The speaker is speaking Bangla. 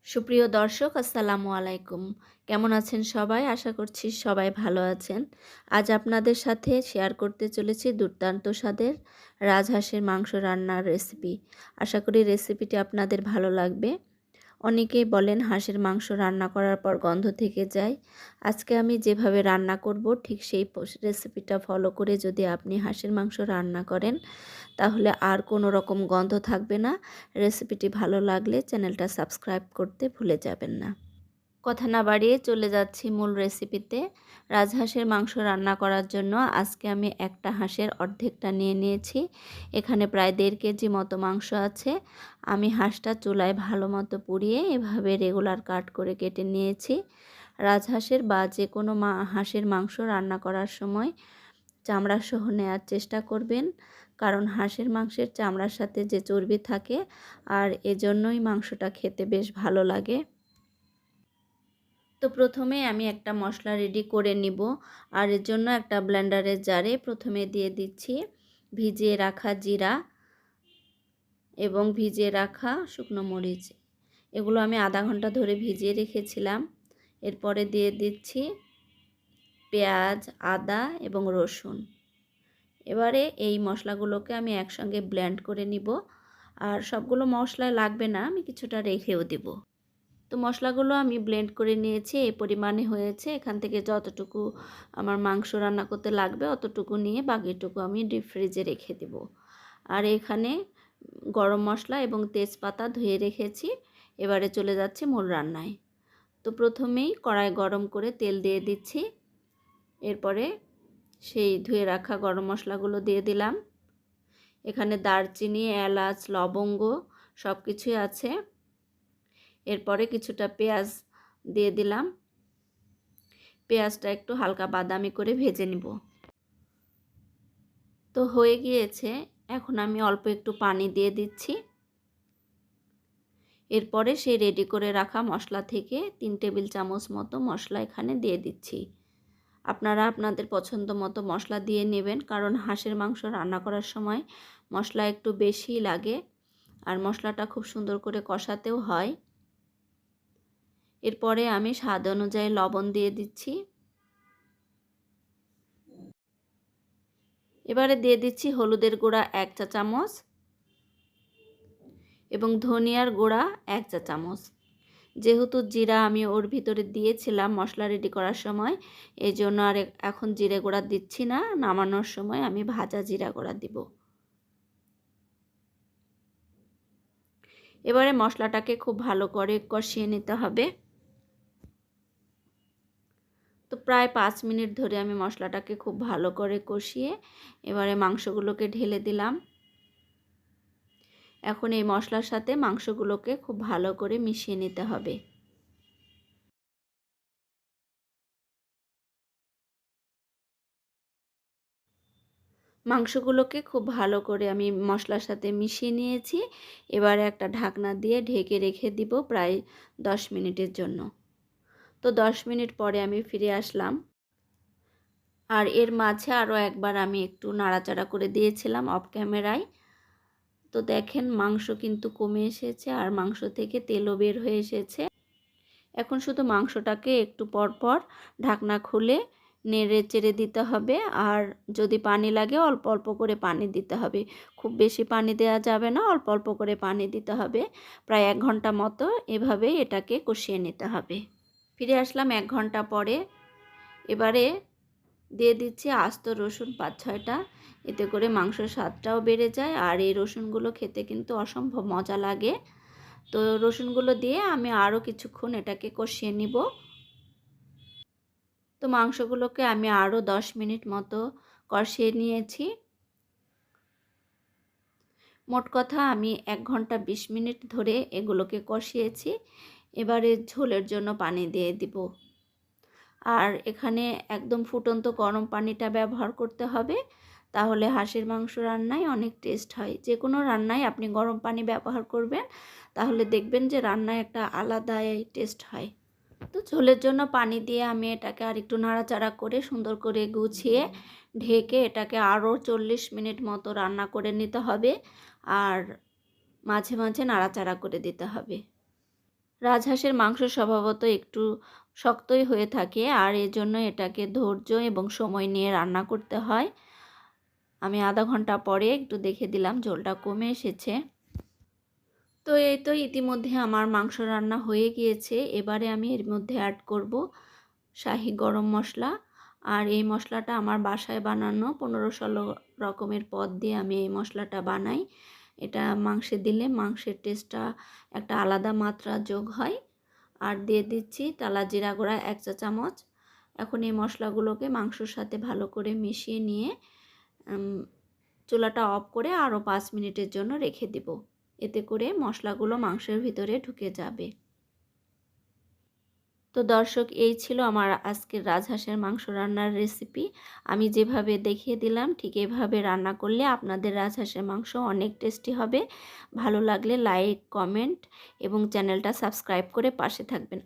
সুপ্রিয় দর্শক আসসালামু আলাইকুম। কেমন আছেন সবাই? আশা করছি সবাই ভালো আছেন। আজ আপনাদের সাথে শেয়ার করতে চলেছি দুর্দান্ত স্বাদের রাজহাঁসের মাংস রান্নার রেসিপি। আশা করি রেসিপিটি আপনাদের ভালো লাগবে। অনেকেই বলেন হাঁসের মাংস রান্না করার পর গন্ধ থেকে যায়। আজকে আমি যেভাবে রান্না করব ঠিক সেই রেসিপিটা ফলো করে যদি আপনি হাঁসের মাংস রান্না করেন তাহলে আর কোনো রকম গন্ধ থাকবে না। রেসিপিটি ভালো লাগলে চ্যানেলটা সাবস্ক্রাইব করতে ভুলে যাবেন না। কথা না বাড়িয়ে চলে যাচ্ছি মূল রেসিপিতে। রাজহাঁসের মাংস রান্না করার জন্য আজকে আমি একটা হাঁসের অর্ধেকটা নিয়ে নিয়েছি। এখানে প্রায় 1.5 কেজি মতো মাংস আছে। আমি হাঁসটা চুলায় ভালো মতো পুড়িয়ে এভাবে রেগুলার কাট করে কেটে নিয়েছি। রাজহাঁসের বা যে কোনো হাঁসের মাংস রান্না করার সময় চামড়া সহ নেওয়ার চেষ্টা করবেন, কারণ হাঁসের মাংসের চামড়ার সাথে যে চর্বি থাকে আর এজন্যই মাংসটা খেতে বেশ ভালো লাগে। তো প্রথমে আমি একটা মশলা রেডি করে নিব, আর এর জন্য একটা ব্লেন্ডারের জারে প্রথমে দিয়ে দিচ্ছি ভিজিয়ে রাখা জিরা এবং ভিজিয়ে রাখা শুকনো মরিচ। এগুলো আমি আধা ঘন্টা ধরে ভিজিয়ে রেখেছিলাম। এরপরে দিয়ে দিচ্ছি পেঁয়াজ, আদা এবং রসুন। এবারে এই মশলাগুলোকে আমি একসঙ্গে ব্লেন্ড করে নিব, আর সবগুলো মশলায় লাগবে না, আমি কিছুটা রেখেও দেব। তো মশলাগুলো আমি ব্লেন্ড করে নিয়েছি, এই পরিমাণে হয়েছে। এখান থেকে যতটুকু আমার মাংস রান্না করতে লাগবে অতটুকু নিয়ে বাকিটুকু আমি ডিপ ফ্রিজে রেখে দেব। আর এখানে গরম মশলা এবং তেজপাতা ধুয়ে রেখেছি। এবারে চলে যাচ্ছে মূল রান্নায়। তো প্রথমেই কড়াই গরম করে তেল দিয়ে দিচ্ছি। এরপরে সেই ধুয়ে রাখা গরম মশলাগুলো দিয়ে দিলাম। এখানে দারচিনি, এলাচ, লবঙ্গ সব কিছুই আছে। এরপরে কিছুটা পেঁয়াজ দিয়ে দিলাম। পেঁয়াজটা একটু হালকা বাদামি করে ভেজে নিব। তো হয়ে গিয়েছে, এখন আমি অল্প একটু পানি দিয়ে দিচ্ছি। এরপরে সেই রেডি করে রাখা মশলা থেকে 3 টেবিল চামচ মতো মশলা এখানে দিয়ে দিচ্ছি। আপনারা আপনাদের পছন্দ মতো মশলা দিয়ে নেবেন, কারণ হাঁসের মাংস রান্না করার সময় মশলা একটু বেশিই লাগে আর মশলাটা খুব সুন্দর করে কষাতেও হয়। এরপরে আমি স্বাদ অনুযায়ী লবণ দিয়ে দিচ্ছি। এবারে দিয়ে দিচ্ছি হলুদের গুঁড়া 1 চা চামচ এবং ধনিয়ার গুঁড়া 1 চা চামচ। যেহেতু জিরা আমি ওর ভিতরে দিয়েছিলাম মশলা রেডি করার সময়, এই জন্য আর এখন জিরে গুঁড়া দিচ্ছি না। নামানোর সময় আমি ভাজা জিরা গুঁড়া দিব। এবারে মশলাটাকে খুব ভালো করে কষিয়ে নিতে হবে। তো প্রায় 5 মিনিট ধরে আমি মশলাটাকে খুব ভালো করে কষিয়ে এবারে মাংসগুলোকে ঢেলে দিলাম। এখন এই মশলার সাথে মাংসগুলোকে খুব ভালো করে মিশিয়ে নিতে হবে। মাংসগুলোকে খুব ভালো করে আমি মশলার সাথে মিশিয়ে নিয়েছি। এবারে একটা ঢাকনা দিয়ে ঢেকে রেখে দিব প্রায় 10 মিনিটের জন্য। তো 10 মিনিট পরে আমি ফিরে আসলাম, আর এর মাঝে আরও একবার আমি একটু নাড়াচাড়া করে দিয়েছিলাম অফ ক্যামেরায়। তো দেখেন মাংস কিন্তু কমে এসেছে আর মাংস থেকে তেলও বের হয়ে এসেছে। এখন শুধু মাংসটাকে একটু পর পর ঢাকনা খুলে নেড়ে চেড়ে দিতে হবে, আর যদি পানি লাগে অল্প অল্প করে পানি দিতে হবে। খুব বেশি পানি দেওয়া যাবে না, অল্প অল্প করে পানি দিতে হবে। প্রায় 1 ঘন্টা মতো এভাবেই এটাকে কষিয়ে নিতে হবে। ফিরে আসলাম 1 ঘন্টা পরে। এবারে দিয়ে দিচ্ছি আস্ত রসুন 5-6টা। এতে করে মাংসের স্বাদটাও বেড়ে যায়, আর এই রসুনগুলো খেতে কিন্তু অসম্ভব মজা লাগে। তো রসুনগুলো দিয়ে আমি আরও কিছুক্ষণ এটাকে কষিয়ে নিব। তো মাংসগুলোকে আমি আরও 10 মিনিট মতো কষিয়ে নিয়েছি। মোট কথা আমি 1 ঘন্টা 20 মিনিট ধরে এগুলোকে কষিয়েছি। এবারে ঝোলের জন্য পানি দিয়ে দিব। আর এখানে একদম ফুটন্ত গরম পানিটা ব্যবহার করতে হবে, তাহলে হাঁসের মাংস রান্নায় অনেক টেস্ট হয়। যে কোনো রান্নায় আপনি গরম পানি ব্যবহার করবেন, তাহলে দেখবেন যে রান্নায় একটা আলাদাই টেস্ট হয়। তো ঝোলের জন্য পানি দিয়ে আমি এটাকে আর একটু নাড়াচাড়া করে সুন্দর করে গুছিয়ে ঢেকে এটাকে আরও 40 মিনিট মতো রান্না করে নিতে হবে, আর মাঝে মাঝে নাড়াচাড়া করে দিতে হবে। রাজহাঁসের মাংস স্বভাবত একটু শক্তই হয়ে থাকে, আর এজন্য এটাকে ধৈর্য এবং সময় নিয়ে রান্না করতে হয়। আমি আধা ঘন্টা পরে একটু দেখে দিলাম, ঝোলটা কমে এসেছে। তো এই তো ইতিমধ্যে আমার মাংস রান্না হয়ে গিয়েছে। এবারে আমি এর মধ্যে অ্যাড করব শাহি গরম মশলা। আর এই মশলাটা আমার বাসায় বানানো 15-16 রকমের পদ দিয়ে আমি এই মশলাটা বানাই। এটা মাংসে দিলে মাংসের টেস্টটা একটা আলাদা মাত্রা যোগ হয়। আর দিয়ে দিচ্ছি টালা জিরা গুঁড়া 1 চা চামচ। এখন এই মশলাগুলোকে মাংসর সাথে ভালো করে মিশিয়ে নিয়ে চুলাটা অফ করে আরও 5 মিনিটের জন্য রেখে দেব। এতে করে মশলাগুলো মাংসের ভিতরে ঢুকে যাবে। তো দর্শক, এই ছিল আমার আজকের রাজহাঁসের মাংস রান্নার রেসিপি। আমি যেভাবে দেখিয়ে দিলাম ঠিক এভাবে রান্না করলে আপনাদের রাজহাঁসের মাংস অনেক টেস্টি হবে। ভালো লাগলে লাইক, কমেন্ট এবং চ্যানেলটা সাবস্ক্রাইব করে পাশে থাকবেন।